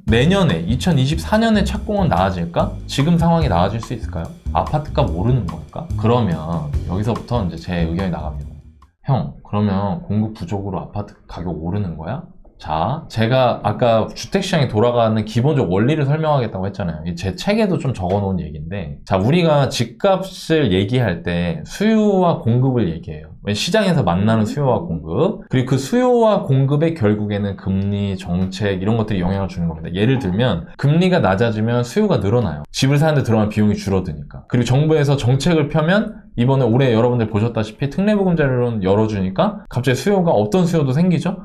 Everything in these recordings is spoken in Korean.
내년에 2024년에 착공은 나아질까? 지금 상황이 나아질 수 있을까요? 아파트값 오르는 걸까? 그러면 여기서부터 이제 제 의견이 나갑니다. 형, 그러면 공급 부족으로 아파트 가격 오르는 거야? 자, 제가 아까 주택시장이 돌아가는 기본적 원리를 설명하겠다고 했잖아요. 제 책에도 좀 적어놓은 얘기인데, 자, 우리가 집값을 얘기할 때 수요와 공급을 얘기해요. 시장에서 만나는 수요와 공급, 그리고 그 수요와 공급에 결국에는 금리, 정책 이런 것들이 영향을 주는 겁니다. 예를 들면 금리가 낮아지면 수요가 늘어나요. 집을 사는데 들어가는 비용이 줄어드니까. 그리고 정부에서 정책을 펴면 이번에 올해 여러분들 보셨다시피 특례보금자리론 열어주니까 갑자기 수요가 없던 수요도 생기죠.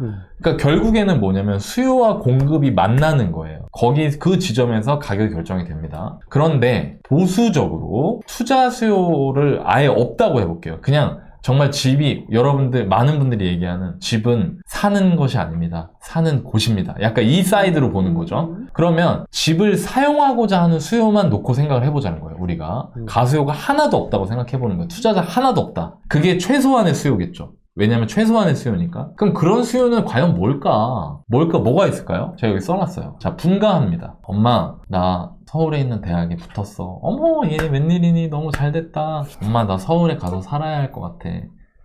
그러니까 결국에는 뭐냐면 수요와 공급이 만나는 거예요. 거기 그 지점에서 가격이 결정이 됩니다. 그런데 보수적으로 투자 수요를 아예 없다고 해볼게요. 그냥 정말 집이 여러분들 많은 분들이 얘기하는 집은 사는 것이 아닙니다. 사는 곳입니다. 약간 이 사이드로 보는 거죠. 그러면 집을 사용하고자 하는 수요만 놓고 생각을 해보자는 거예요. 우리가 가수요가 하나도 없다고 생각해보는 거예요. 투자자 하나도 없다. 그게 최소한의 수요겠죠. 왜냐면 최소한의 수요니까. 그럼 그런 수요는 과연 뭐가 있을까요? 제가 여기 써놨어요. 자, 분가합니다. 엄마, 나 서울에 있는 대학에 붙었어. 어머, 얘 웬일이니? 너무 잘 됐다. 엄마, 나 서울에 가서 살아야 할 것 같아.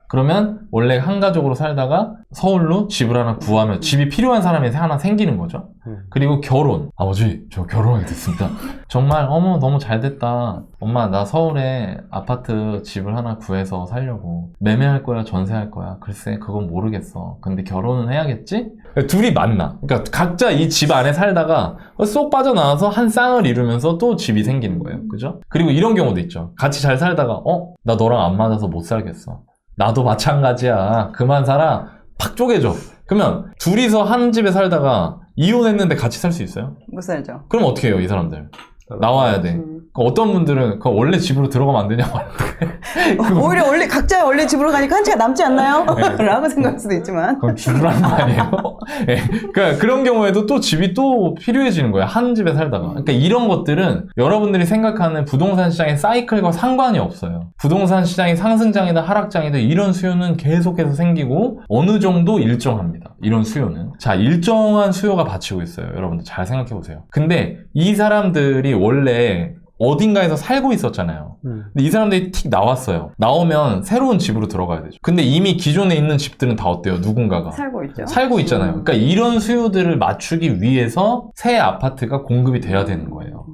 그러면 원래 한 가족으로 살다가 서울로 집을 하나 구하면 집이 필요한 사람이 하나 생기는 거죠. 그리고 결혼. 아버지, 저 결혼하게 됐습니다. 정말 어머 너무 잘 됐다. 엄마, 나 서울에 아파트 집을 하나 구해서 살려고. 매매할 거야, 전세할 거야? 글쎄, 그건 모르겠어. 근데 결혼은 해야겠지? 둘이 만나. 그러니까 각자 이 집 안에 살다가 쏙 빠져나와서 한 쌍을 이루면서 또 집이 생기는 거예요. 그죠? 그리고 이런 경우도 있죠. 같이 잘 살다가 나 너랑 안 맞아서 못 살겠어. 나도 마찬가지야. 그만 살아. 팍 쪼개져. 그러면 둘이서 한 집에 살다가 이혼했는데 같이 살 수 있어요? 못 살죠. 그럼 어떻게 해요, 이 사람들? 나와야 돼. 어떤 분들은 원래 집으로 들어가면 안 되냐고 하는데 오히려 원래 각자 원래 집으로 가니까 한 채가 남지 않나요? 네. 라고 생각할 수도 있지만 그럼 죽으라는 거 아니에요? 네. 그러니까 그런 경우에도 또 집이 또 필요해지는 거예요. 한 집에 살다가. 그러니까 이런 것들은 여러분들이 생각하는 부동산 시장의 사이클과 상관이 없어요. 부동산 시장이 상승장이다 하락장이다 이런 수요는 계속해서 생기고 어느 정도 일정합니다. 이런 수요는. 자, 일정한 수요가 받치고 있어요. 여러분들 잘 생각해 보세요. 근데 이 사람들이 원래 어딘가에서 살고 있었잖아요. 근데 이 사람들이 틱 나왔어요. 나오면 새로운 집으로 들어가야 되죠. 근데 이미 기존에 있는 집들은 다 어때요? 누군가가 살고 있죠. 살고 있잖아요. 그러니까 이런 수요들을 맞추기 위해서 새 아파트가 공급이 돼야 되는 거예요.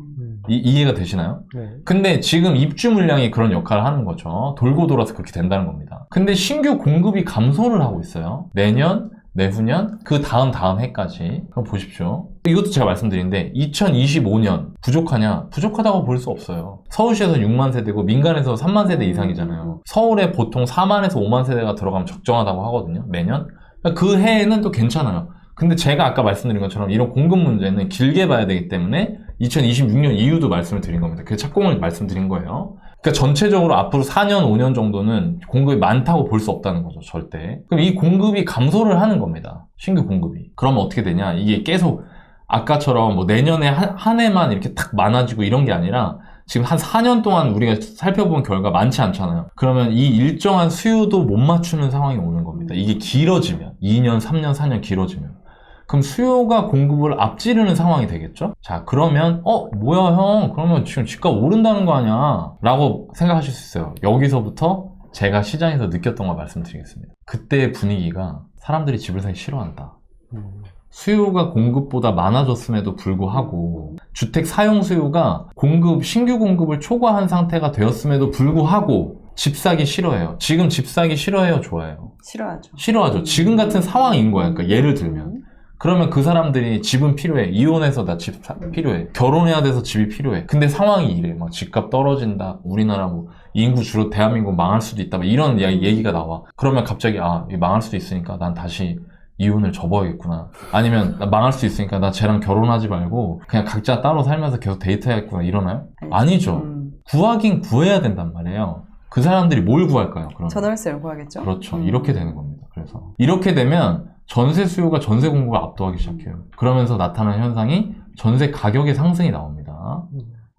이해가 되시나요? 네. 근데 지금 입주 물량이 그런 역할을 하는 거죠. 돌고 돌아서 그렇게 된다는 겁니다. 근데 신규 공급이 감소를 하고 있어요. 내년, 내후년, 그 다음 해까지. 한번 보십시오. 이것도 제가 말씀드린데 2025년 부족하냐? 부족하다고 볼 수 없어요. 서울시에서 6만 세대고 민간에서 3만 세대 이상이잖아요. 서울에 보통 4만에서 5만 세대가 들어가면 적정하다고 하거든요. 매년. 그 해에는 또 괜찮아요. 근데 제가 아까 말씀드린 것처럼 이런 공급 문제는 길게 봐야 되기 때문에 2026년 이후도 말씀을 드린 겁니다. 그 착공을 말씀드린 거예요. 그러니까 전체적으로 앞으로 4년, 5년 정도는 공급이 많다고 볼 수 없다는 거죠, 절대. 그럼 이 공급이 감소를 하는 겁니다. 신규 공급이. 그러면 어떻게 되냐? 이게 계속 아까처럼 뭐 내년에 한 해만 이렇게 탁 많아지고 이런 게 아니라 지금 한 4년 동안 우리가 살펴본 결과 많지 않잖아요. 그러면 이 일정한 수요도 못 맞추는 상황이 오는 겁니다. 이게 길어지면 2년, 3년, 4년 길어지면. 그럼 수요가 공급을 앞지르는 상황이 되겠죠? 자, 그러면 뭐야 형, 그러면 지금 집값 오른다는 거 아니야? 라고 생각하실 수 있어요. 여기서부터 제가 시장에서 느꼈던 거 말씀드리겠습니다. 그때의 분위기가 사람들이 집을 사기 싫어한다. 수요가 공급보다 많아졌음에도 불구하고 주택 사용 수요가 신규 공급을 초과한 상태가 되었음에도 불구하고 집 사기 싫어해요. 지금 집 사기 싫어해요? 좋아해요? 싫어하죠. 지금 같은 상황인 거야. 그러니까 예를 들면 그러면 그 사람들이 집은 필요해. 이혼해서 나 집 필요해. 결혼해야 돼서 집이 필요해. 근데 상황이 이래. 막 집값 떨어진다. 우리나라 뭐 인구 줄어 대한민국 망할 수도 있다. 막 이런 얘기가 나와. 그러면 갑자기 망할 수도 있으니까 난 다시 이혼을 접어야겠구나. 아니면 나 망할 수 있으니까 나 쟤랑 결혼하지 말고 그냥 각자 따로 살면서 계속 데이트해야겠구나. 이러나요? 아니죠. 구하긴 구해야 된단 말이에요. 그 사람들이 뭘 구할까요? 그러면? 전월세를 구하겠죠. 그렇죠. 이렇게 되는 겁니다. 그래서 이렇게 되면 전세 수요가 전세 공급을 압도하기 시작해요. 그러면서 나타나는 현상이 전세 가격의 상승이 나옵니다.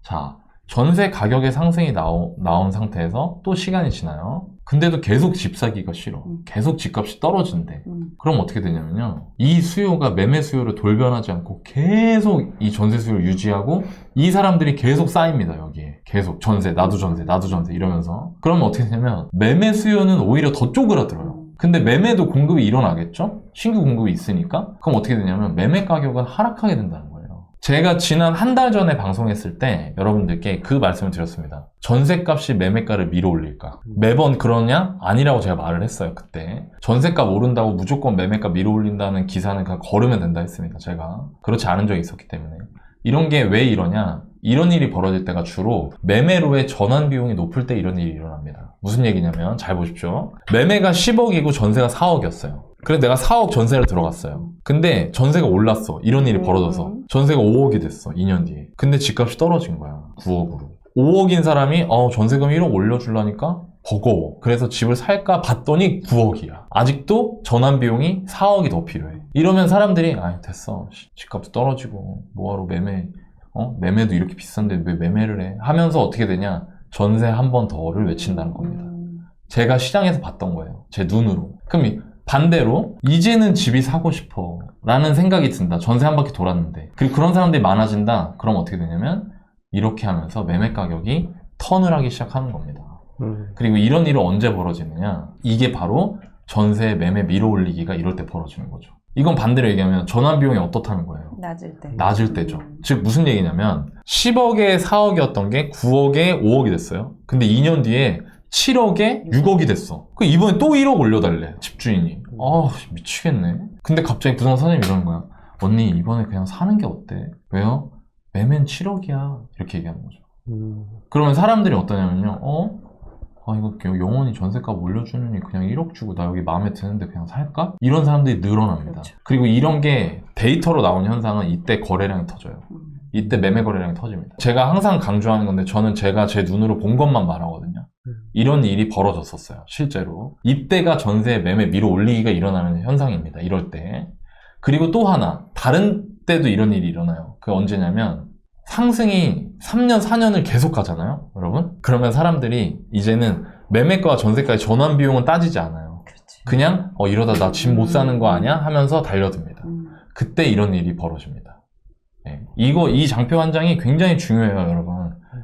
자, 전세 가격의 상승이 나온 상태에서 또 시간이 지나요. 근데도 계속 집 사기가 싫어. 계속 집값이 떨어진대. 그럼 어떻게 되냐면요. 이 수요가 매매 수요를 돌변하지 않고 계속 이 전세 수요를 유지하고 이 사람들이 계속 쌓입니다. 여기에. 계속 전세, 나도 전세, 나도 전세 이러면서. 그러면 어떻게 되냐면 매매 수요는 오히려 더 쪼그라들어요. 근데 매매도 공급이 일어나겠죠? 신규 공급이 있으니까? 그럼 어떻게 되냐면 매매 가격은 하락하게 된다는 거예요. 제가 지난 한 달 전에 방송했을 때 여러분들께 그 말씀을 드렸습니다. 전셋값이 매매가를 밀어 올릴까? 매번 그러냐? 아니라고 제가 말을 했어요, 그때. 전셋값 오른다고 무조건 매매가 밀어 올린다는 기사는 그냥 걸으면 된다 했습니다, 제가. 그렇지 않은 적이 있었기 때문에. 이런 게 왜 이러냐? 이런 일이 벌어질 때가 주로 매매로의 전환 비용이 높을 때 이런 일이 일어납니다. 무슨 얘기냐면 잘 보십시오. 매매가 10억이고 전세가 4억이었어요. 그래서 내가 4억 전세를 들어갔어요. 근데 전세가 올랐어. 이런 일이 벌어져서. 전세가 5억이 됐어. 2년 뒤에. 근데 집값이 떨어진 거야. 9억으로. 5억인 사람이 전세금 1억 올려주려니까 버거워. 그래서 집을 살까 봤더니 9억이야. 아직도 전환 비용이 4억이 더 필요해. 이러면 사람들이 됐어. 집값도 떨어지고 뭐하러 매매도 이렇게 비싼데 왜 매매를 해? 하면서 어떻게 되냐? 전세 한 번 더를 외친다는 겁니다. 제가 시장에서 봤던 거예요. 제 눈으로. 그럼 반대로 이제는 집이 사고 싶어 라는 생각이 든다. 전세 한 바퀴 돌았는데. 그리고 그런 사람들이 많아진다. 그럼 어떻게 되냐면 이렇게 하면서 매매 가격이 턴을 하기 시작하는 겁니다. 그리고 이런 일은 언제 벌어지느냐? 이게 바로 전세 매매 밀어 올리기가 이럴 때 벌어지는 거죠. 이건 반대로 얘기하면 전환 비용이 어떻다는 거예요? 낮을 때. 낮을 때죠. 즉 무슨 얘기냐면 10억에 4억이었던 게 9억에 5억이 됐어요. 근데 2년 뒤에 7억에 6억이 됐어. 그 이번에 또 1억 올려달래, 집주인이. 미치겠네. 근데 갑자기 부동산 사장님이 이러는 거야. 언니, 이번에 그냥 사는 게 어때? 왜요? 매매는 7억이야. 이렇게 얘기하는 거죠. 그러면 사람들이 어떠냐면요. 이거 영원히 전세값 올려주느니 그냥 1억 주고 나 여기 마음에 드는데 그냥 살까? 이런 사람들이 늘어납니다. 그렇죠. 그리고 이런 게 데이터로 나온 현상은 이때 거래량이 터져요. 이때 매매 거래량이 터집니다. 제가 항상 강조하는 건데 저는 제가 제 눈으로 본 것만 말하거든요. 이런 일이 벌어졌었어요. 실제로. 이때가 전세 매매 밀어 올리기가 일어나는 현상입니다. 이럴 때. 그리고 또 하나 다른 때도 이런 일이 일어나요. 그게 언제냐면 상승이 3년, 4년을 계속 가잖아요, 여러분? 그러면 사람들이 이제는 매매가와 전세가의 전환 비용은 따지지 않아요. 그렇지. 그냥 이러다 나 집 못 사는 거 아니야? 하면서 달려듭니다. 그때 이런 일이 벌어집니다. 네. 이 장표 한 장이 굉장히 중요해요, 여러분.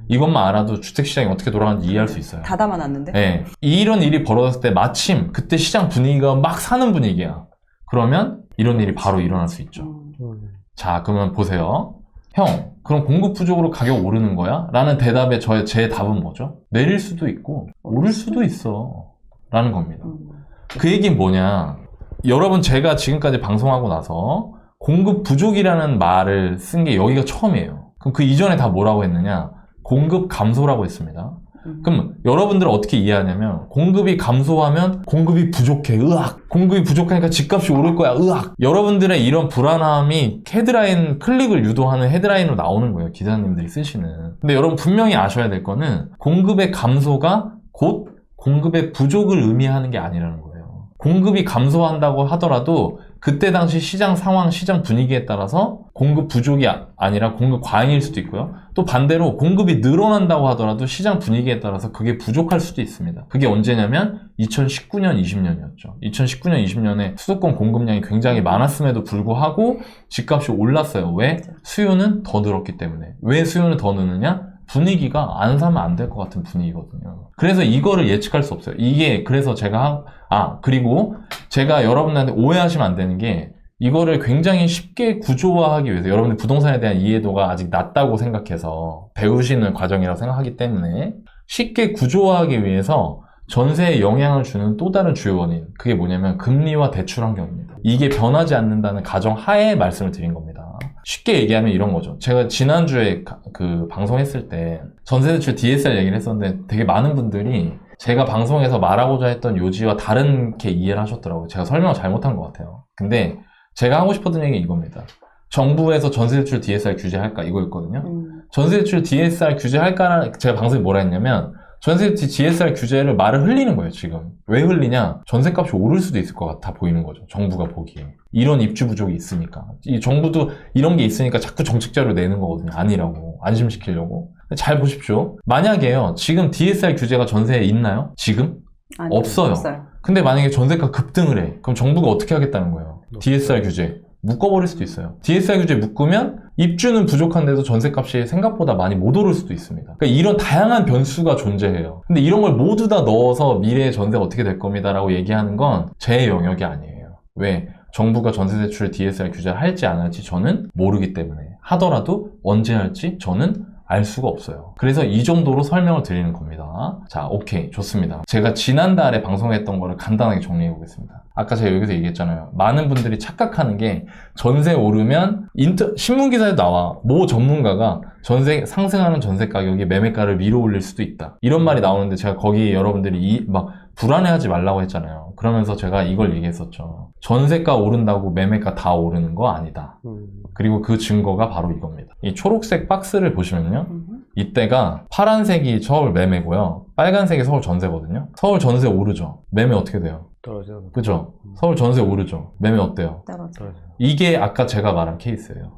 이것만 알아도 주택시장이 어떻게 돌아가는지 이해할 수 있어요. 다 담아놨는데? 네. 이런 일이 벌어졌을 때 마침 그때 시장 분위기가 막 사는 분위기야. 그러면 이런 일이 바로 일어날 수 있죠. 자, 그러면 보세요. 형, 그럼 공급 부족으로 가격 오르는 거야? 라는 대답에 제 답은 뭐죠? 내릴 수도 있고 오를 수도 있어 라는 겁니다. 그 얘기는 뭐냐? 여러분, 제가 지금까지 방송하고 나서 공급 부족이라는 말을 쓴 게 여기가 처음이에요. 그럼 그 이전에 다 뭐라고 했느냐? 공급 감소라고 했습니다. 그럼 여러분들은 어떻게 이해하냐면 공급이 감소하면 공급이 부족해. 으악. 공급이 부족하니까 집값이 오를 거야. 으악. 여러분들의 이런 불안함이 헤드라인 클릭을 유도하는 헤드라인으로 나오는 거예요. 기자님들이 쓰시는. 근데 여러분 분명히 아셔야 될 거는 공급의 감소가 곧 공급의 부족을 의미하는 게 아니라는 거예요. 공급이 감소한다고 하더라도 그때 당시 시장 상황, 시장 분위기에 따라서 공급 부족이 아니라 공급 과잉일 수도 있고요. 또 반대로 공급이 늘어난다고 하더라도 시장 분위기에 따라서 그게 부족할 수도 있습니다. 그게 언제냐면 2019년, 20년이었죠. 2019년, 20년에 수도권 공급량이 굉장히 많았음에도 불구하고 집값이 올랐어요. 왜? 수요는 더 늘었기 때문에. 왜 수요는 더 느느냐? 분위기가 안 사면 안 될 것 같은 분위기거든요. 그래서 이거를 예측할 수 없어요. 이게 그래서 제가 그리고 제가 여러분들한테 오해하시면 안 되는 게 이거를 굉장히 쉽게 구조화하기 위해서 여러분들 부동산에 대한 이해도가 아직 낮다고 생각해서 배우시는 과정이라고 생각하기 때문에 쉽게 구조화하기 위해서 전세에 영향을 주는 또 다른 주요 원인, 그게 뭐냐면 금리와 대출 환경입니다. 이게 변하지 않는다는 가정 하에 말씀을 드린 겁니다. 쉽게 얘기하면 이런 거죠. 제가 지난주에 그 방송했을 때 전세대출 DSR 얘기를 했었는데 되게 많은 분들이 제가 방송에서 말하고자 했던 요지와 다르게 이해를 하셨더라고요. 제가 설명을 잘못한 것 같아요. 근데 제가 하고 싶었던 얘기는 이겁니다. 정부에서 전세대출 DSR 규제할까? 이거였거든요. 전세대출 DSR 규제할까라는 제가 방송에 뭐라 했냐면 전세대출 DSR 규제를 말을 흘리는 거예요, 지금. 왜 흘리냐? 전세값이 오를 수도 있을 것 같아 보이는 거죠. 정부가 보기에. 이런 입주 부족이 있으니까. 이 정부도 이런 게 있으니까 자꾸 정책 자료 내는 거거든요. 아니라고. 안심시키려고. 잘 보십시오. 만약에요, 지금 DSR 규제가 전세에 있나요? 지금? 아니요, 없어요. 근데 만약에 전세가 급등을 해. 그럼 정부가 어떻게 하겠다는 거예요? DSR 규제. 묶어버릴 수도 있어요. DSR 규제 묶으면 입주는 부족한데도 전세값이 생각보다 많이 못 오를 수도 있습니다. 그러니까 이런 다양한 변수가 존재해요. 근데 이런 걸 모두 다 넣어서 미래의 전세가 어떻게 될 겁니다 라고 얘기하는 건 제 영역이 아니에요. 왜? 정부가 전세 대출 DSR 규제를 할지 안 할지 저는 모르기 때문에, 하더라도 언제 할지 저는 알 수가 없어요. 그래서 이 정도로 설명을 드리는 겁니다. 자, 오케이. 좋습니다. 제가 지난달에 방송했던 거를 간단하게 정리해 보겠습니다. 아까 제가 여기서 얘기했잖아요. 많은 분들이 착각하는 게 전세 오르면 신문기사에 나와. 모 전문가가 상승하는 전세 가격이 매매가를 밀어 올릴 수도 있다. 이런 말이 나오는데 제가 거기 여러분들이 막 불안해하지 말라고 했잖아요. 그러면서 제가 이걸 얘기했었죠. 전세가 오른다고 매매가 다 오르는 거 아니다. 그리고 그 증거가 바로 이겁니다. 이 초록색 박스를 보시면요. 이때가 파란색이 서울 매매고요. 빨간색이 서울 전세거든요. 서울 전세 오르죠. 매매 어떻게 돼요? 떨어져. 그죠? 서울 전세 오르죠. 매매 어때요? 떨어져. 이게 아까 제가 말한 케이스예요.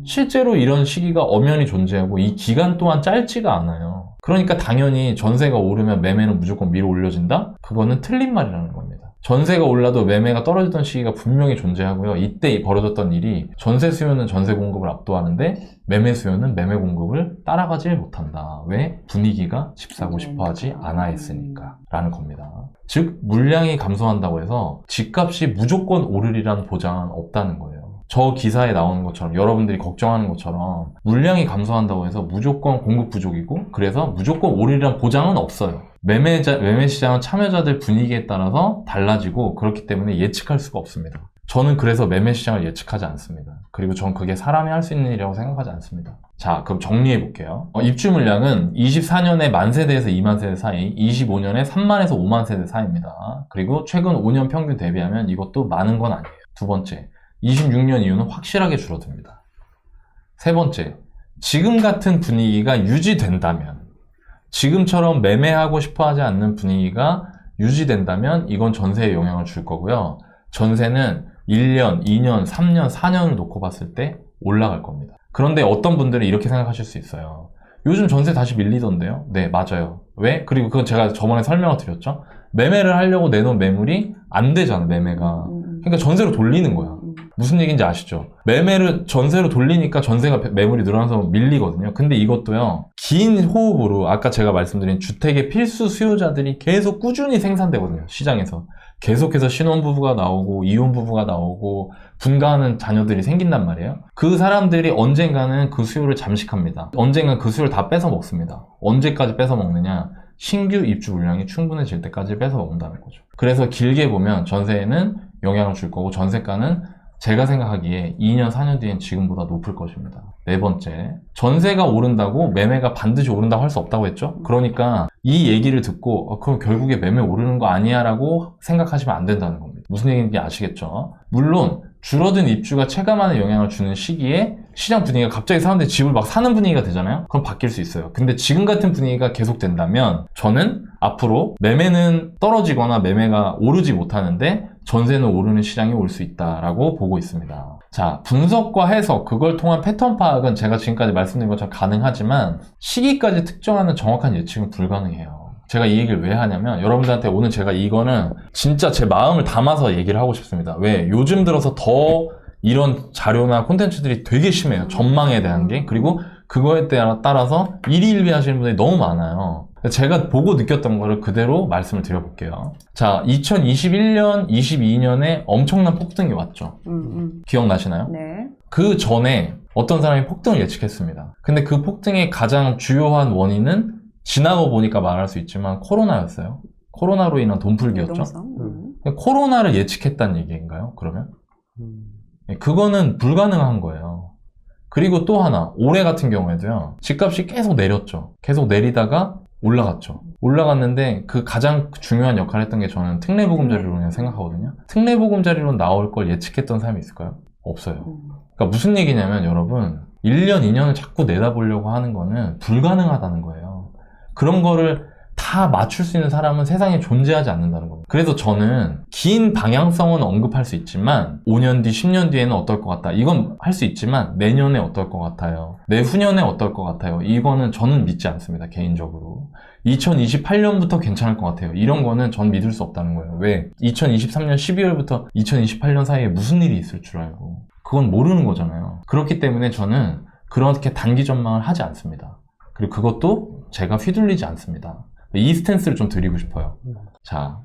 실제로 이런 시기가 엄연히 존재하고 이 기간 또한 짧지가 않아요. 그러니까 당연히 전세가 오르면 매매는 무조건 밀어 올려진다? 그거는 틀린 말이라는 겁니다. 전세가 올라도 매매가 떨어지던 시기가 분명히 존재하고요. 이때 벌어졌던 일이 전세 수요는 전세 공급을 압도하는데 매매 수요는 매매 공급을 따라가지 못한다. 왜? 분위기가 집 사고 싶어 하지 않아 했으니까 라는 겁니다. 즉 물량이 감소한다고 해서 집값이 무조건 오르리라는 보장은 없다는 거예요. 저 기사에 나오는 것처럼, 여러분들이 걱정하는 것처럼 물량이 감소한다고 해서 무조건 공급 부족이고 그래서 무조건 오르리라는 보장은 없어요. 매매 시장은 참여자들 분위기에 따라서 달라지고 그렇기 때문에 예측할 수가 없습니다. 저는 그래서 매매 시장을 예측하지 않습니다. 그리고 전 그게 사람이 할 수 있는 일이라고 생각하지 않습니다. 자, 그럼 정리해 볼게요. 입주 물량은 24년에 10,000세대에서 20,000세대 사이, 25년에 30,000에서 50,000세대 사이입니다. 그리고 최근 5년 평균 대비하면 이것도 많은 건 아니에요. 두 번째, 26년 이후는 확실하게 줄어듭니다. 세 번째, 지금 같은 분위기가 유지된다면, 지금처럼 매매하고 싶어 하지 않는 분위기가 유지된다면 이건 전세에 영향을 줄 거고요. 전세는 1년, 2년, 3년, 4년을 놓고 봤을 때 올라갈 겁니다. 그런데 어떤 분들은 이렇게 생각하실 수 있어요. 요즘 전세 다시 밀리던데요? 네, 맞아요. 왜? 그리고 그건 제가 저번에 설명을 드렸죠. 매매를 하려고 내놓은 매물이 안 되잖아, 매매가. 그러니까 전세로 돌리는 거야. 무슨 얘기인지 아시죠? 매매를 전세로 돌리니까 전세가 매물이 늘어나서 밀리거든요. 근데 이것도요, 긴 호흡으로 아까 제가 말씀드린 주택의 필수 수요자들이 계속 꾸준히 생산되거든요, 시장에서. 계속해서 신혼부부가 나오고 이혼부부가 나오고 분가하는 자녀들이 생긴단 말이에요. 그 사람들이 언젠가는 그 수요를 잠식합니다. 언젠가 그 수요를 다 뺏어 먹습니다. 언제까지 뺏어 먹느냐? 신규 입주 물량이 충분해질 때까지 뺏어 먹는다는 거죠. 그래서 길게 보면 전세에는 영향을 줄 거고 전세가는 제가 생각하기에 2년, 4년 뒤엔 지금보다 높을 것입니다. 네 번째, 전세가 오른다고 매매가 반드시 오른다고 할 수 없다고 했죠? 그러니까 이 얘기를 듣고 그럼 결국에 매매 오르는 거 아니야 라고 생각하시면 안 된다는 겁니다. 무슨 얘기인지 아시겠죠? 물론 줄어든 입주가 체감하는 영향을 주는 시기에 시장 분위기가 갑자기 사람들이 집을 막 사는 분위기가 되잖아요? 그럼 바뀔 수 있어요. 근데 지금 같은 분위기가 계속된다면 저는 앞으로 매매는 떨어지거나 매매가 오르지 못하는데 전세는 오르는 시장이 올 수 있다라고 보고 있습니다. 자, 분석과 해석, 그걸 통한 패턴 파악은 제가 지금까지 말씀드린 것처럼 가능하지만 시기까지 특정하는 정확한 예측은 불가능해요. 제가 이 얘기를 왜 하냐면 여러분들한테 오늘 제가 이거는 진짜 제 마음을 담아서 얘기를 하고 싶습니다. 왜? 요즘 들어서 더 이런 자료나 콘텐츠들이 되게 심해요. 전망에 대한 게. 그리고 그거에 따라서 일희일비 하시는 분들이 너무 많아요. 제가 보고 느꼈던 거를 그대로 말씀을 드려볼게요. 자, 2021년, 22년에 엄청난 폭등이 왔죠. 기억나시나요? 네. 그 전에 어떤 사람이 폭등을 예측했습니다. 근데 그 폭등의 가장 주요한 원인은 지나고 보니까 말할 수 있지만 코로나였어요. 코로나로 인한 돈풀기였죠. 코로나를 예측했다는 얘기인가요? 그러면? 그거는 불가능한 거예요. 그리고 또 하나, 올해 같은 경우에도요, 집값이 계속 내렸죠. 계속 내리다가 올라갔죠. 올라갔는데 그 가장 중요한 역할을 했던 게 저는 특례보금자리론이라고 생각하거든요. 특례보금자리론 나올 걸 예측했던 사람이 있을까요? 없어요. 그러니까 무슨 얘기냐면 여러분, 1년, 2년을 자꾸 내다보려고 하는 거는 불가능하다는 거예요. 그런 거를 다 맞출 수 있는 사람은 세상에 존재하지 않는다는 겁니다. 그래서 저는 긴 방향성은 언급할 수 있지만 5년 뒤, 10년 뒤에는 어떨 것 같다. 이건 할 수 있지만 내년에 어떨 것 같아요. 내후년에 어떨 것 같아요. 이거는 저는 믿지 않습니다. 개인적으로. 2028년부터 괜찮을 것 같아요. 이런 거는 전 믿을 수 없다는 거예요. 왜? 2023년 12월부터 2028년 사이에 무슨 일이 있을 줄 알고. 그건 모르는 거잖아요. 그렇기 때문에 저는 그렇게 단기 전망을 하지 않습니다. 그리고 그것도 제가 휘둘리지 않습니다. 이 스탠스를 좀 드리고 싶어요. 자,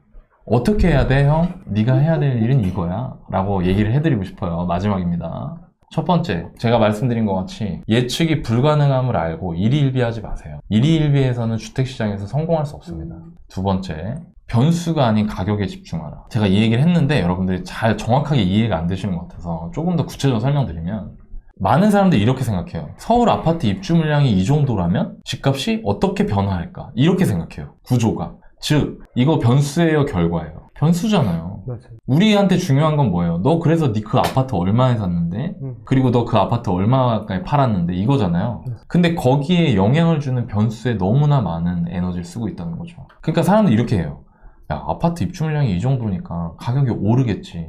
어떻게 해야 돼, 형? 네가 해야 될 일은 이거야 라고 얘기를 해드리고 싶어요. 마지막입니다. 첫 번째, 제가 말씀드린 것 같이 예측이 불가능함을 알고 일희일비하지 마세요. 일희일비해서는 주택시장에서 성공할 수 없습니다. 두 번째, 변수가 아닌 가격에 집중하라. 제가 이 얘기를 했는데 여러분들이 잘 정확하게 이해가 안 되시는 것 같아서 조금 더 구체적으로 설명드리면, 많은 사람들이 이렇게 생각해요. 서울 아파트 입주 물량이 이 정도라면 집값이 어떻게 변화할까? 이렇게 생각해요. 구조가. 즉, 이거 변수예요, 결과예요? 변수잖아요. 맞아요. 우리한테 중요한 건 뭐예요? 너 그래서 네 그 아파트 얼마에 샀는데? 그리고 너 그 아파트 얼마에 팔았는데? 이거잖아요. 근데 거기에 영향을 주는 변수에 너무나 많은 에너지를 쓰고 있다는 거죠. 그러니까 사람들이 이렇게 해요. 야, 아파트 입주 물량이 이 정도니까 가격이 오르겠지.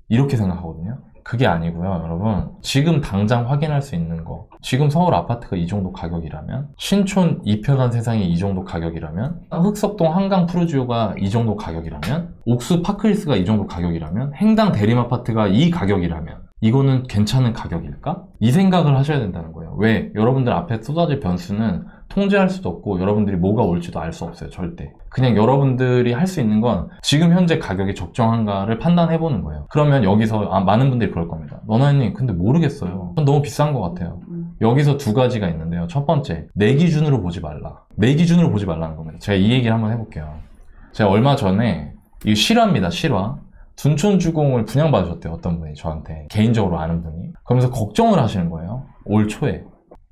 이렇게 생각하거든요. 그게 아니고요, 여러분. 지금 당장 확인할 수 있는 거. 지금 서울 아파트가 이 정도 가격이라면, 신촌 이편한 세상이 이 정도 가격이라면, 흑석동 한강 푸르지오가 이 정도 가격이라면, 옥수 파크힐스가 이 정도 가격이라면, 행당 대림 아파트가 이 가격이라면, 이거는 괜찮은 가격일까? 이 생각을 하셔야 된다는 거예요. 왜? 여러분들 앞에 쏟아질 변수는 통제할 수도 없고 여러분들이 뭐가 올지도 알 수 없어요. 절대. 그냥 여러분들이 할 수 있는 건 지금 현재 가격이 적정한가를 판단해보는 거예요. 그러면 여기서 많은 분들이 그럴 겁니다. 너나님 근데 모르겠어요. 그건 너무 비싼 것 같아요. 여기서 두 가지가 있는데요. 첫 번째, 내 기준으로 보지 말라. 내 기준으로 보지 말라는 겁니다. 제가 이 얘기를 한번 해볼게요. 제가 얼마 전에, 이거 실화입니다. 실화. 둔촌주공을 분양받으셨대요. 어떤 분이 저한테. 개인적으로 아는 분이. 그러면서 걱정을 하시는 거예요. 올 초에.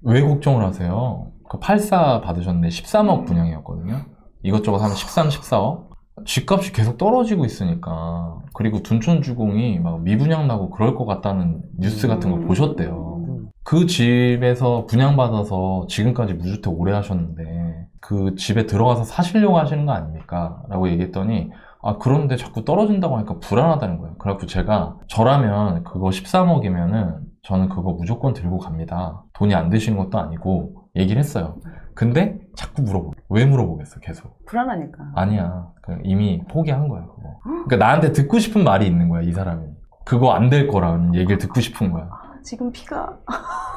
왜 걱정을 하세요? 그 84 받으셨는데 13억 분양이었거든요. 이것저것 하면 13, 14억. 집값이 계속 떨어지고 있으니까. 그리고 둔촌주공이 막 미분양 나고 그럴 것 같다는 뉴스 같은 거 보셨대요. 그 집에서 분양받아서 지금까지 무주택 오래 하셨는데 그 집에 들어가서 사시려고 하시는 거 아닙니까? 라고 얘기했더니 아, 그런데 자꾸 떨어진다고 하니까 불안하다는 거예요. 그래갖고 제가 저라면 그거 13억이면은 저는 그거 무조건 들고 갑니다. 돈이 안 되시는 것도 아니고 얘기를 했어요. 근데 자꾸 왜 물어보겠어, 계속. 불안하니까. 아니야. 이미 포기한 거야, 그거. 그러니까 나한테 듣고 싶은 말이 있는 거야, 이 사람이. 그거 안 될 거라는 얘기를 듣고 싶은 거야. 지금 피가.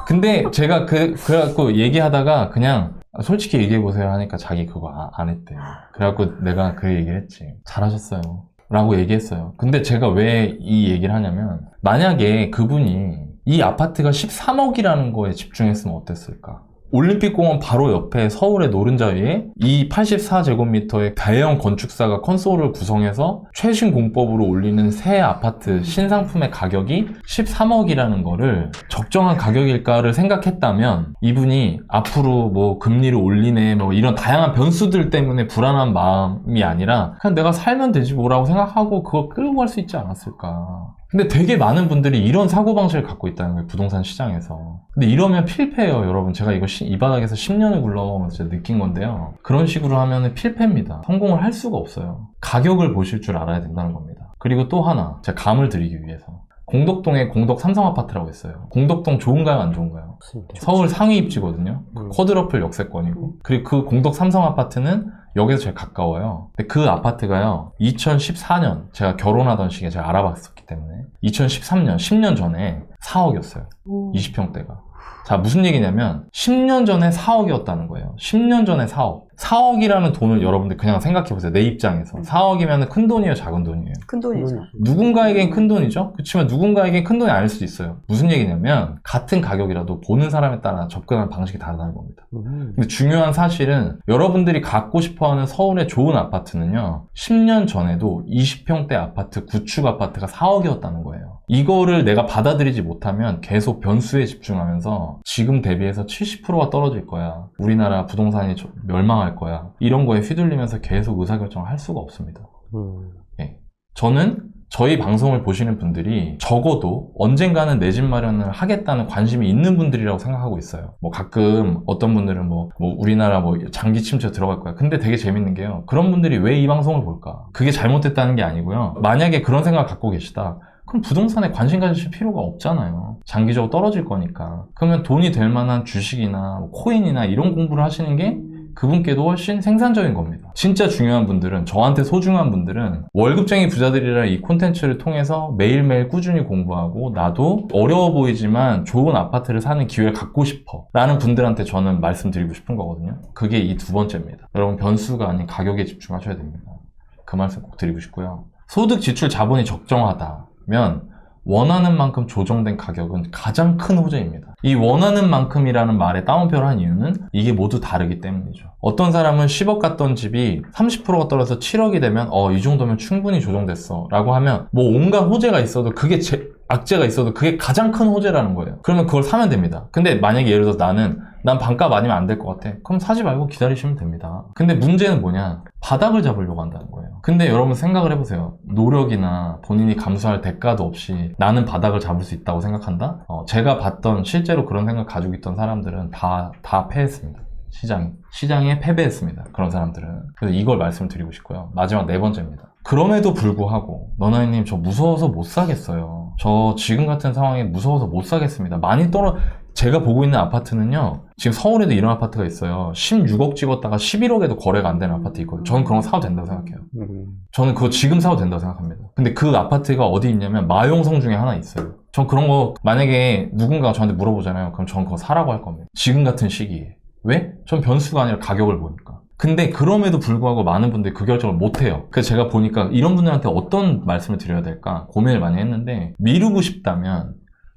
근데 제가 그래갖고 얘기하다가 그냥 솔직히 얘기해보세요 하니까 자기 그거 안 했대요. 그래갖고 내가 그 얘기를 했지. 잘하셨어요. 라고 얘기했어요. 근데 제가 왜 이 얘기를 하냐면 만약에 그분이 이 아파트가 13억이라는 거에 집중했으면 어땠을까? 올림픽공원 바로 옆에 서울의 노른자위에 이 84제곱미터의 대형 건축사가 컨소를 구성해서 최신 공법으로 올리는 새 아파트 신상품의 가격이 13억이라는 거를 적정한 가격일까를 생각했다면 이분이 앞으로 뭐 금리를 올리네 뭐 이런 다양한 변수들 때문에 불안한 마음이 아니라 그냥 내가 살면 되지 뭐라고 생각하고 그거 끌고 갈 수 있지 않았을까. 근데 되게 많은 분들이 이런 사고방식을 갖고 있다는 거예요, 부동산 시장에서. 근데 이러면 필패예요, 여러분. 제가 이거 이 바닥에서 10년을 굴러가면서 느낀 건데요. 그런 식으로 하면 필패입니다. 성공을 할 수가 없어요. 가격을 보실 줄 알아야 된다는 겁니다. 그리고 또 하나, 제가 감을 드리기 위해서. 공덕동에 공덕 삼성아파트라고 있어요. 공덕동 좋은가요, 안 좋은가요? 서울 상위 입지거든요. 쿼드러플 역세권이고. 그리고 그 공덕 삼성아파트는 여기서 제일 가까워요. 근데 그 아파트가요, 2014년, 제가 결혼하던 시기에 제가 알아봤었기 때문에 2013년, 10년 전에 4억이었어요. 20평대가. 자, 무슨 얘기냐면 10년 전에 4억이었다는 거예요. 10년 전에 4억. 4억이라는 돈을 여러분들 그냥 생각해보세요. 내 입장에서. 4억이면 큰 돈이에요, 작은 돈이에요? 큰 돈이죠. 누군가에겐 큰 돈이죠? 그렇지만 누군가에겐 큰 돈이 아닐 수도 있어요. 무슨 얘기냐면 같은 가격이라도 보는 사람에 따라 접근하는 방식이 다르다는 겁니다. 근데 중요한 사실은 여러분들이 갖고 싶어하는 서울의 좋은 아파트는요, 10년 전에도 20평대 아파트, 구축 아파트가 4억이었다는 거예요. 이거를 내가 받아들이지 못하면 계속 변수에 집중하면서 지금 대비해서 70%가 떨어질 거야. 우리나라 부동산이 멸망할 거야. 이런 거에 휘둘리면서 계속 의사결정을 할 수가 없습니다. 예. 저는 저희 방송을 보시는 분들이 적어도 언젠가는 내 집 마련을 하겠다는 관심이 있는 분들이라고 생각하고 있어요. 뭐 가끔 어떤 분들은 뭐 우리나라 뭐 장기 침체 들어갈 거야. 근데 되게 재밌는 게요. 그런 분들이 왜 이 방송을 볼까? 그게 잘못됐다는 게 아니고요. 만약에 그런 생각 갖고 계시다. 그럼 부동산에 관심 가지실 필요가 없잖아요. 장기적으로 떨어질 거니까. 그러면 돈이 될 만한 주식이나 뭐 코인이나 이런 공부를 하시는 게 그분께도 훨씬 생산적인 겁니다. 진짜 중요한 분들은, 저한테 소중한 분들은 월급쟁이 부자들이라는 이 콘텐츠를 통해서 매일매일 꾸준히 공부하고 나도 어려워 보이지만 좋은 아파트를 사는 기회를 갖고 싶어 라는 분들한테 저는 말씀드리고 싶은 거거든요. 그게 이 두 번째입니다. 여러분, 변수가 아닌 가격에 집중하셔야 됩니다. 그 말씀 꼭 드리고 싶고요. 소득 지출 자본이 적정하다면 원하는 만큼 조정된 가격은 가장 큰 호재입니다. 이 원하는 만큼이라는 말에 따옴표를 한 이유는 이게 모두 다르기 때문이죠. 어떤 사람은 10억 갔던 집이 30%가 떨어져서 7억이 되면 이 정도면 충분히 조정됐어 라고 하면 뭐 온갖 호재가 있어도 그게 악재가 있어도 그게 가장 큰 호재라는 거예요. 그러면 그걸 사면 됩니다. 근데 만약에 예를 들어서 난 반값 아니면 안 될 것 같아. 그럼 사지 말고 기다리시면 됩니다. 근데 문제는 뭐냐? 바닥을 잡으려고 한다는 거예요. 근데 여러분 생각을 해보세요. 노력이나 본인이 감수할 대가도 없이 나는 바닥을 잡을 수 있다고 생각한다? 제가 봤던 실제로 그런 생각 가지고 있던 사람들은 다 패했습니다. 시장에 패배했습니다. 그런 사람들은. 그래서 이걸 말씀드리고 싶고요. 마지막 네 번째입니다. 그럼에도 불구하고 너나이님 저 무서워서 못 사겠어요. 저 지금 같은 상황에 무서워서 못 사겠습니다. 제가 보고 있는 아파트는요, 지금 서울에도 이런 아파트가 있어요. 16억 찍었다가 11억에도 거래가 안 되는 아파트 있거든요. 저는 그런 거 사도 된다고 생각해요. 저는 그거 지금 사도 된다고 생각합니다. 근데 그 아파트가 어디 있냐면 마용성 중에 하나 있어요. 전 그런 거 만약에 누군가가 저한테 물어보잖아요. 그럼 전 그거 사라고 할 겁니다. 지금 같은 시기에. 왜? 전 변수가 아니라 가격을 보니까. 근데 그럼에도 불구하고 많은 분들이 그 결정을 못해요. 그래서 제가 보니까 이런 분들한테 어떤 말씀을 드려야 될까 고민을 많이 했는데, 미루고 싶다면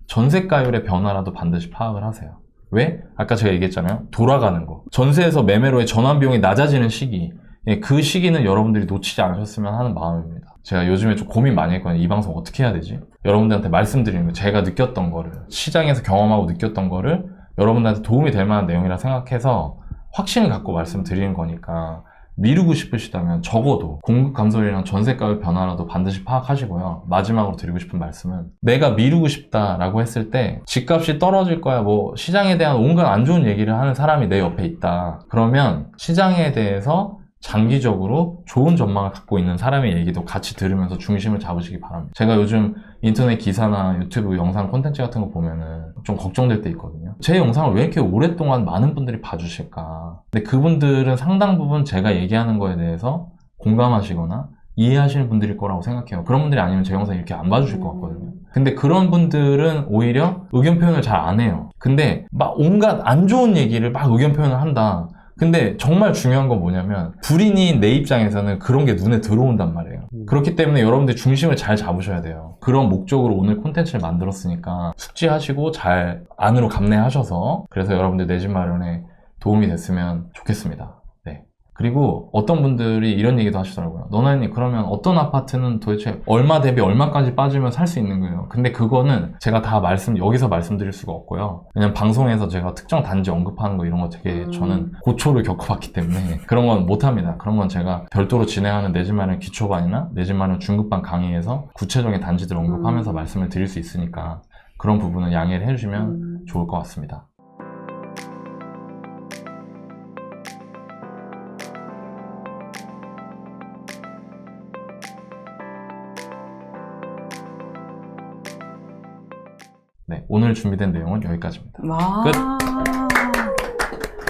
전세가율의 변화라도 반드시 파악을 하세요. 왜? 아까 제가 얘기했잖아요. 돌아가는 거. 전세에서 매매로의 전환비용이 낮아지는 시기. 그 시기는 여러분들이 놓치지 않으셨으면 하는 마음입니다. 제가 요즘에 좀 고민 많이 했거든요. 이 방송 어떻게 해야 되지? 여러분들한테 말씀드리는 거, 제가 느꼈던 거를, 시장에서 경험하고 느꼈던 거를 여러분들한테 도움이 될 만한 내용이라 생각해서 확신을 갖고 말씀드리는 거니까, 미루고 싶으시다면 적어도 공급 감소율이랑 전세가율 변화라도 반드시 파악하시고요. 마지막으로 드리고 싶은 말씀은, 내가 미루고 싶다라고 했을 때 집값이 떨어질 거야, 뭐 시장에 대한 온갖 안 좋은 얘기를 하는 사람이 내 옆에 있다. 그러면 시장에 대해서 장기적으로 좋은 전망을 갖고 있는 사람의 얘기도 같이 들으면서 중심을 잡으시기 바랍니다. 제가 요즘 인터넷 기사나 유튜브 영상 콘텐츠 같은 거 보면은 좀 걱정될 때 있거든요. 제 영상을 왜 이렇게 오랫동안 많은 분들이 봐주실까? 근데 그분들은 상당 부분 제가 얘기하는 거에 대해서 공감하시거나 이해하시는 분들일 거라고 생각해요. 그런 분들이 아니면 제 영상 이렇게 안 봐주실 것 같거든요. 근데 그런 분들은 오히려 의견 표현을 잘 안 해요. 근데 막 온갖 안 좋은 얘기를 막 의견 표현을 한다. 근데 정말 중요한 건 뭐냐면, 불인인 내 입장에서는 그런 게 눈에 들어온단 말이에요. 그렇기 때문에 여러분들 중심을 잘 잡으셔야 돼요. 그런 목적으로 오늘 콘텐츠를 만들었으니까 숙지하시고 잘 안으로 감내하셔서, 그래서 여러분들 내 집 마련에 도움이 됐으면 좋겠습니다. 네. 그리고 어떤 분들이 이런 얘기도 하시더라고요. 너나님, 그러면 어떤 아파트는 도대체 얼마 대비 얼마까지 빠지면 살 수 있는 거예요? 근데 그거는 제가 다 여기서 말씀드릴 수가 없고요. 왜냐면 방송에서 제가 특정 단지 언급하는 거 이런 거 되게 저는 고초를 겪어봤기 때문에 그런 건 못합니다. 그런 건 제가 별도로 진행하는 내 집 마련 기초반이나 내 집 마련 중급반 강의에서 구체적인 단지들 언급하면서 말씀을 드릴 수 있으니까 그런 부분은 양해를 해주시면 좋을 것 같습니다. 네, 오늘 준비된 내용은 여기까지입니다. 와. 끝.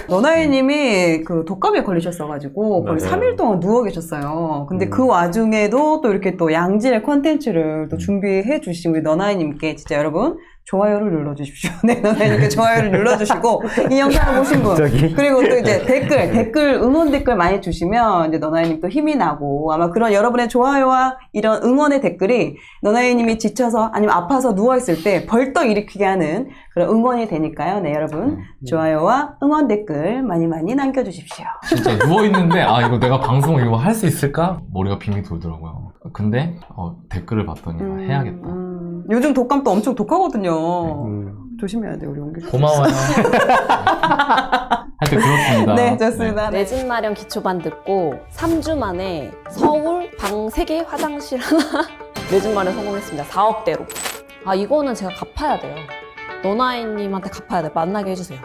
너나이님이 그 독감에 걸리셨어가지고 거의 맞아요. 3일 동안 누워 계셨어요. 근데 그 와중에도 또 이렇게 또 양질의 콘텐츠를 또 준비해 주신 우리 너나이님께 진짜 여러분 좋아요를 눌러주십시오. 네, 너나이님께 좋아요를 눌러주시고 이 영상을 보신 분, 갑자기? 그리고 또 이제 댓글 응원 댓글 많이 주시면 이제 너나이님 또 힘이 나고, 아마 그런 여러분의 좋아요와 이런 응원의 댓글이 너나이님이 지쳐서 아니면 아파서 누워있을 때 벌떡 일으키게 하는 그런 응원이 되니까요. 네, 여러분 좋아요와 응원 댓글 많이 많이 남겨주십시오. 진짜 누워있는데 이거 내가 방송 이거 할 수 있을까? 머리가 빙빙 돌더라고요. 근데 댓글을 봤더니 해야겠다. 요즘 독감 또 엄청 독하거든요. 조심해야 돼요, 우리 용기. 고마워요. 하여튼 그렇습니다. 네, 좋습니다. 내 집 마련 기초반 듣고 3주 만에 서울 방 3개 화장실 하나 내 집 마련 성공했습니다. 4억대로. 아, 이거는 제가 갚아야 돼요. 너나이님한테 갚아야 돼. 만나게 해주세요.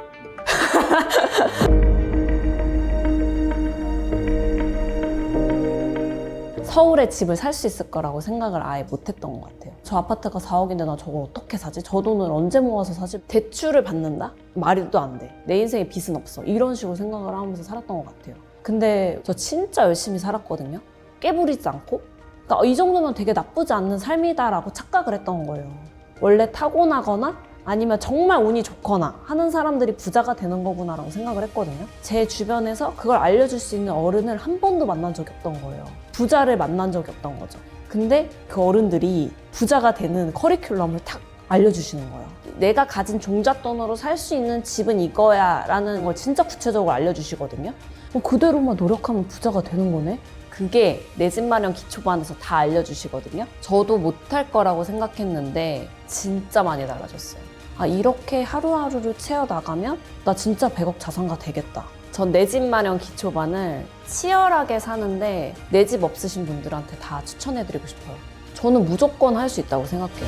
서울에 집을 살 수 있을 거라고 생각을 아예 못했던 것 같아요. 저 아파트가 4억인데 나 저걸 어떻게 사지? 저 돈을 언제 모아서 사지? 대출을 받는다? 말도 안 돼. 내 인생에 빚은 없어. 이런 식으로 생각을 하면서 살았던 것 같아요. 근데 저 진짜 열심히 살았거든요. 깨부리지 않고. 그러니까 이 정도면 되게 나쁘지 않는 삶이다라고 착각을 했던 거예요. 원래 타고나거나 아니면 정말 운이 좋거나 하는 사람들이 부자가 되는 거구나라고 생각을 했거든요. 제 주변에서 그걸 알려줄 수 있는 어른을 한 번도 만난 적이 없던 거예요. 부자를 만난 적이 없던 거죠. 근데 그 어른들이 부자가 되는 커리큘럼을 탁 알려주시는 거예요. 내가 가진 종잣돈으로 살 수 있는 집은 이거야 라는 걸 진짜 구체적으로 알려주시거든요. 그대로만 노력하면 부자가 되는 거네? 그게 내 집 마련 기초반에서 다 알려주시거든요. 저도 못할 거라고 생각했는데 진짜 많이 달라졌어요. 아, 이렇게 하루하루를 채워나가면 나 진짜 100억 자산가 되겠다. 전 내 집 마련 기초반을 치열하게 사는데 내 집 없으신 분들한테 다 추천해드리고 싶어요. 저는 무조건 할 수 있다고 생각해요.